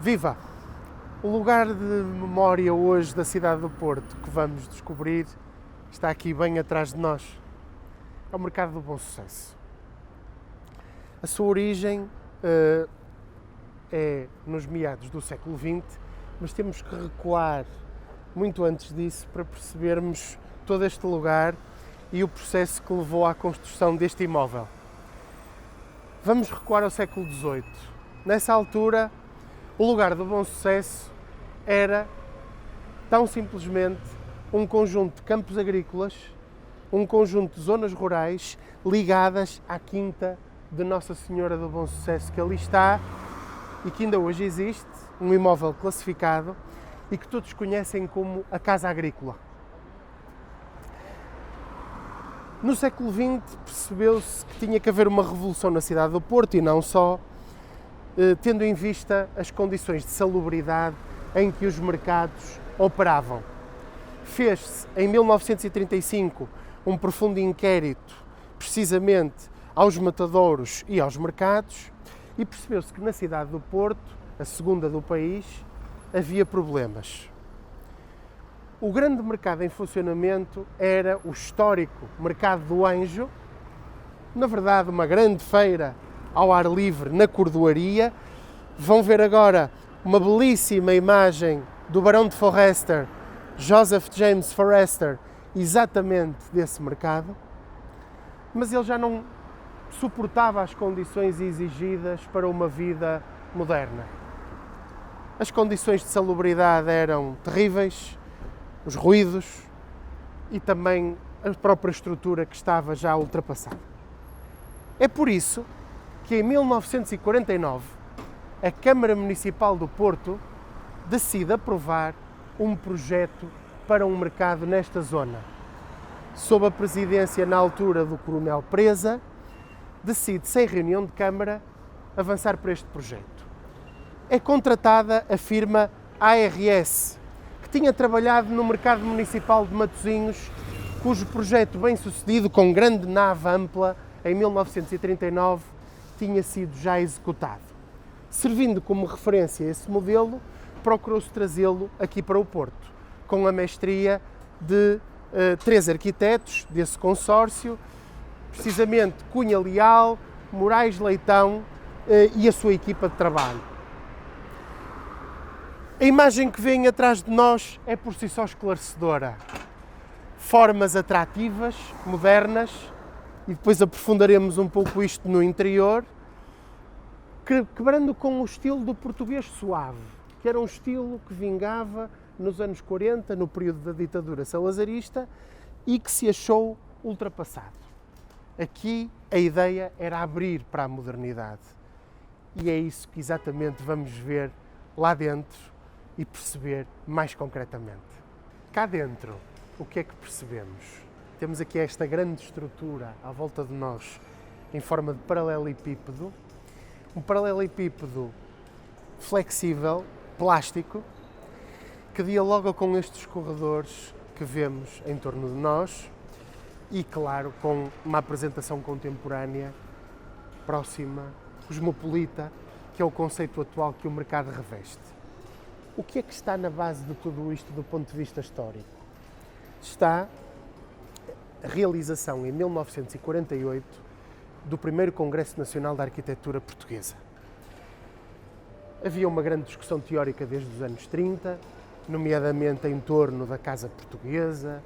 Viva! O lugar de memória hoje da cidade do Porto que vamos descobrir está aqui bem atrás de nós. É o Mercado do Bom Sucesso. A sua origem é nos meados do século XX, mas temos que recuar muito antes disso para percebermos todo este lugar e o processo que levou à construção deste imóvel. Vamos recuar ao século XVIII. Nessa altura, o lugar do Bom Sucesso era, tão simplesmente, um conjunto de campos agrícolas, um conjunto de zonas rurais ligadas à quinta de Nossa Senhora do Bom Sucesso, que ali está e que ainda hoje existe, um imóvel classificado e que todos conhecem como a Casa Agrícola. No século XX percebeu-se que tinha que haver uma revolução na cidade do Porto e não só, tendo em vista as condições de salubridade em que os mercados operavam. Fez-se em 1935 um profundo inquérito precisamente aos matadouros e aos mercados e percebeu-se que na cidade do Porto, a segunda do país, havia problemas. O grande mercado em funcionamento era o histórico Mercado do Anjo, na verdade uma grande feira ao ar livre na Cordoaria. Vão ver agora uma belíssima imagem do Barão de Forrester, Joseph James Forrester, exatamente desse mercado, mas ele já não suportava as condições exigidas para uma vida moderna. As condições de salubridade eram terríveis, os ruídos e também a própria estrutura que estava já ultrapassada. É por isso que em 1949 a Câmara Municipal do Porto decide aprovar um projeto para um mercado nesta zona. Sob a presidência na altura do Coronel Preza, decide, sem reunião de Câmara, avançar para este projeto. É contratada a firma ARS, que tinha trabalhado no Mercado Municipal de Matosinhos, cujo projeto bem-sucedido, com grande nave ampla, em 1939, tinha sido já executado. Servindo como referência esse modelo, procurou-se trazê-lo aqui para o Porto, com a mestria de 3 arquitetos desse consórcio, precisamente Cunha Leal, Moraes Leitão e a sua equipa de trabalho. A imagem que vem atrás de nós é por si só esclarecedora. Formas atrativas, modernas, e depois aprofundaremos um pouco isto no interior, quebrando com o estilo do português suave, que era um estilo que vingava nos anos 40, no período da ditadura salazarista, e que se achou ultrapassado. Aqui a ideia era abrir para a modernidade. E é isso que exatamente vamos ver lá dentro e perceber mais concretamente. Cá dentro, o que é que percebemos? Temos aqui esta grande estrutura à volta de nós, em forma de paralelepípedo, um paralelepípedo flexível, plástico, que dialoga com estes corredores que vemos em torno de nós e, claro, com uma apresentação contemporânea, próxima, cosmopolita, que é o conceito atual que o mercado reveste. O que é que está na base de tudo isto do ponto de vista histórico? Está a realização em 1948 do primeiro Congresso Nacional da Arquitetura Portuguesa. Havia uma grande discussão teórica desde os anos 30, nomeadamente em torno da Casa Portuguesa,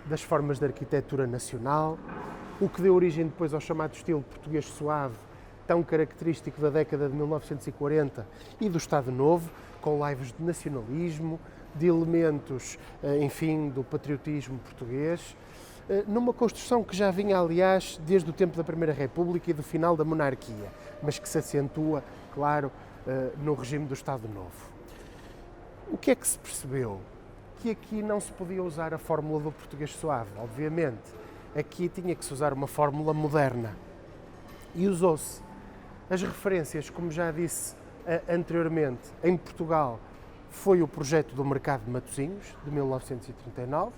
das formas de arquitetura nacional, o que deu origem depois ao chamado estilo português suave, tão característico da década de 1940 e do Estado Novo, com laivos de nacionalismo, de elementos, enfim, do patriotismo português, numa construção que já vinha, aliás, desde o tempo da Primeira República e do final da monarquia, mas que se acentua, claro, no regime do Estado Novo. O que é que se percebeu? Que aqui não se podia usar a fórmula do português suave, obviamente. Aqui tinha que se usar uma fórmula moderna. E usou-se as referências, como já disse anteriormente, em Portugal, foi o projeto do Mercado de Matosinhos, de 1939,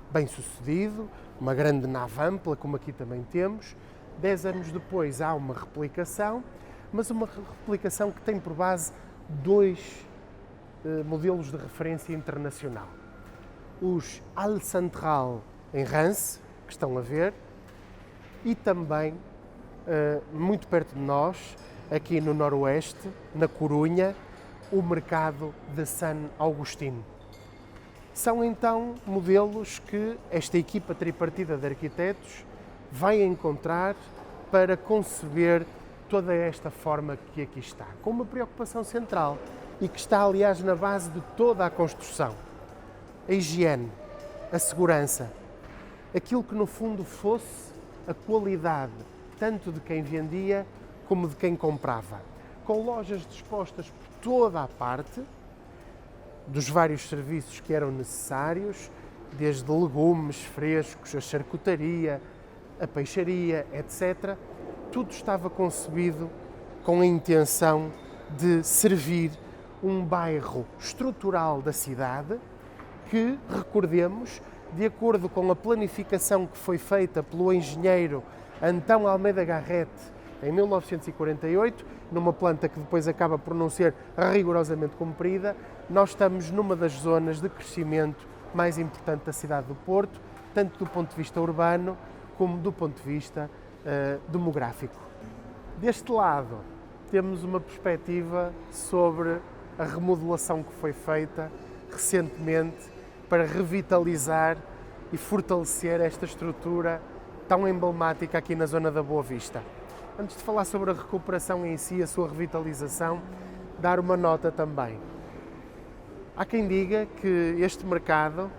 bem sucedido, uma grande nave ampla, como aqui também temos. 10 anos depois há uma replicação, mas uma replicação que tem por base dois modelos de referência internacional. Os Halles Centrales em Reims, que estão a ver, e também, muito perto de nós, aqui no Noroeste, na Corunha, o mercado de San Agustín. São então modelos que esta equipa tripartida de arquitetos vai encontrar para conceber toda esta forma que aqui está, com uma preocupação central e que está, aliás, na base de toda a construção. A higiene, a segurança, aquilo que no fundo fosse a qualidade, tanto de quem vendia como de quem comprava, com lojas dispostas por toda a parte, dos vários serviços que eram necessários, desde legumes frescos, a charcutaria, a peixaria, etc. Tudo estava concebido com a intenção de servir um bairro estrutural da cidade que, recordemos, de acordo com a planificação que foi feita pelo engenheiro Antão Almeida Garrett em 1948, numa planta que depois acaba por não ser rigorosamente cumprida, nós estamos numa das zonas de crescimento mais importante da cidade do Porto, tanto do ponto de vista urbano como do ponto de vista demográfico. Deste lado, temos uma perspectiva sobre a remodelação que foi feita recentemente para revitalizar e fortalecer esta estrutura tão emblemática aqui na zona da Boa Vista. Antes de falar sobre a recuperação em si, a sua revitalização, dar uma nota também. Há quem diga que este mercado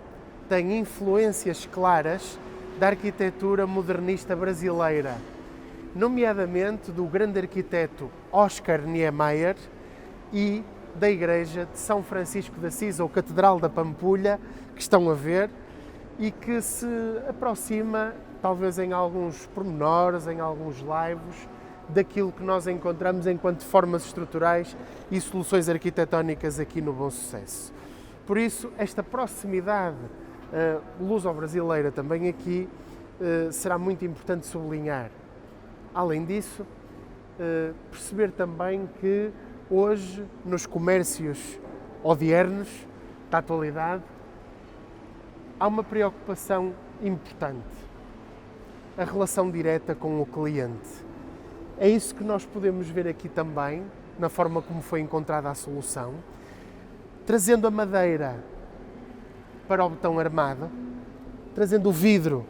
tem influências claras da arquitetura modernista brasileira, nomeadamente do grande arquiteto Oscar Niemeyer e da Igreja de São Francisco de Assis, ou Catedral da Pampulha, que estão a ver, e que se aproxima, talvez em alguns pormenores, em alguns laivos, daquilo que nós encontramos enquanto formas estruturais e soluções arquitetónicas aqui no Bom Sucesso. Por isso, esta proximidade luso-brasileira também aqui será muito importante sublinhar. Além disso, perceber também que hoje, nos comércios odiernos da atualidade, há uma preocupação importante, a relação direta com o cliente. É isso que nós podemos ver aqui também, na forma como foi encontrada a solução, trazendo a madeira para o betão armado, trazendo o vidro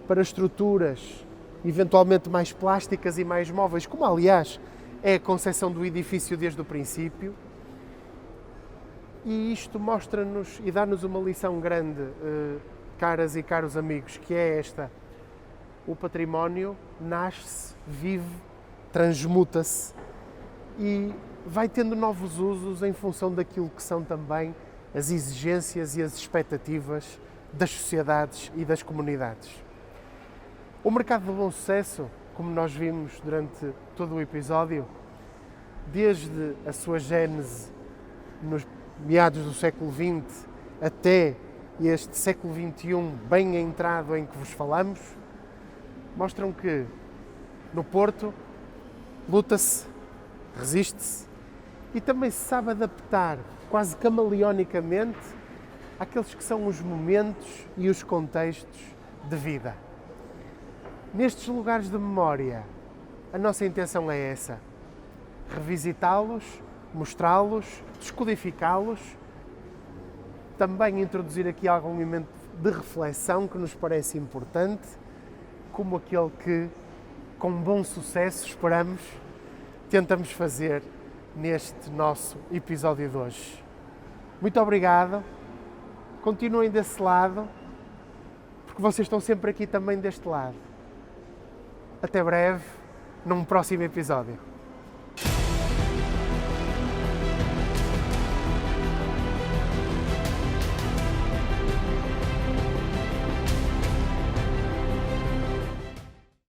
para estruturas eventualmente mais plásticas e mais móveis, como aliás é a concepção do edifício desde o princípio. E isto mostra-nos e dá-nos uma lição grande, caras e caros amigos, que é esta: o património nasce, vive, transmuta-se e vai tendo novos usos em função daquilo que são também as exigências e as expectativas das sociedades e das comunidades. O mercado do Bom Sucesso, como nós vimos durante todo o episódio, desde a sua gênese nos meados do século XX até este século XXI bem entrado em que vos falamos, mostram que no Porto luta-se, resiste-se e também se sabe adaptar quase camaleonicamente àqueles que são os momentos e os contextos de vida. Nestes lugares de memória, a nossa intenção é essa: revisitá-los, mostrá-los, descodificá-los, também introduzir aqui algum momento de reflexão que nos parece importante, como aquele que, com bom sucesso, esperamos, tentamos fazer neste nosso episódio de hoje. Muito obrigado, continuem desse lado, porque vocês estão sempre aqui também deste lado. Até breve, num próximo episódio.